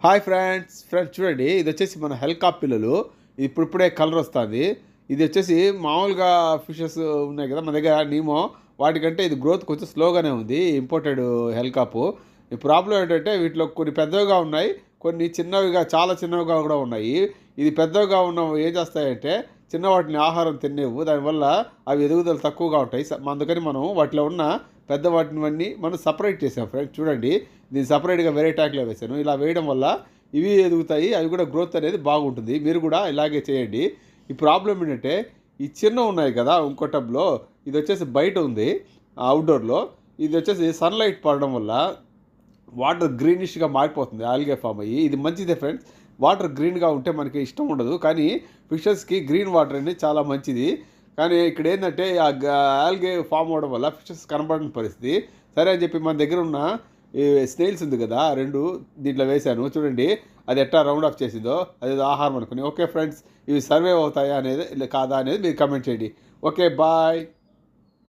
Hi friends చూడండి, ఇది వచ్చేసి మన హెల్కాప్ పిల్లలు. ఇప్పుడిప్పుడే కలర్ వస్తుంది. ఇది వచ్చేసి మామూలుగా ఫిషెస్ ఉన్నాయి కదా మన దగ్గర నీమో, వాటికంటే ఇది గ్రోత్ కొంచెం స్లోగానే ఉంది. ఇంపోర్టెడ్ హెల్కాపు. ఈ ప్రాబ్లం ఏంటంటే వీటిలో కొన్ని పెద్దవిగా ఉన్నాయి, కొన్ని చిన్నవిగా చాలా చిన్నవిగా కూడా ఉన్నాయి. ఇది పెద్దవిగా ఉన్నవి ఏం చేస్తాయంటే చిన్న వాటిని ఆహారం తినేవు, దానివల్ల అవి ఎదుగుదల తక్కువగా ఉంటాయి. అందుకని మనం వాటిలో ఉన్న పెద్ద వాటిని మనం సపరేట్ చేసాం ఫ్రెండ్స్. చూడండి, దీన్ని సపరేట్గా వేరే ట్యాంక్లో వేసాను. ఇలా వేయడం వల్ల ఇవి ఎదుగుతాయి, అవి కూడా గ్రోత్ అనేది బాగుంటుంది. మీరు కూడా ఇలాగే చేయండి. ఈ ప్రాబ్లం ఏంటంటే ఈ చిన్న ఉన్నాయి కదా ఇంకో టబ్లో, ఇది వచ్చేసి బయట ఉంది అవుట్డోర్లో. ఇది వచ్చేసి సన్లైట్ పడడం వల్ల వాటర్ గ్రీనిష్గా మారిపోతుంది, ఆల్గే ఫామ్ అయ్యి. ఇది మంచిదే ఫ్రెండ్స్. వాటర్ గ్రీన్గా ఉంటే మనకి ఇష్టం ఉండదు, కానీ ఫిషెస్కి గ్రీన్ వాటర్ అనేది చాలా మంచిది. కానీ ఇక్కడ ఏంటంటే ఆ ఆల్గే ఫామ్ అవ్వడం వల్ల ఫిషెస్ కనపడని పరిస్థితి. సరే అని చెప్పి మన దగ్గర ఉన్న ఈ స్నేల్స్ ఉంది కదా, రెండు దీంట్లో వేశాను. చూడండి అది ఎట్టా రౌండ్ ఆఫ్ చేసిందో, అదేదో ఆహారం అనుకుని. ఓకే ఫ్రెండ్స్, ఇవి సర్వైవ్ అవుతాయా అనేది కాదా అనేది మీరు కమెంట్ చేయండి. Okay, bye.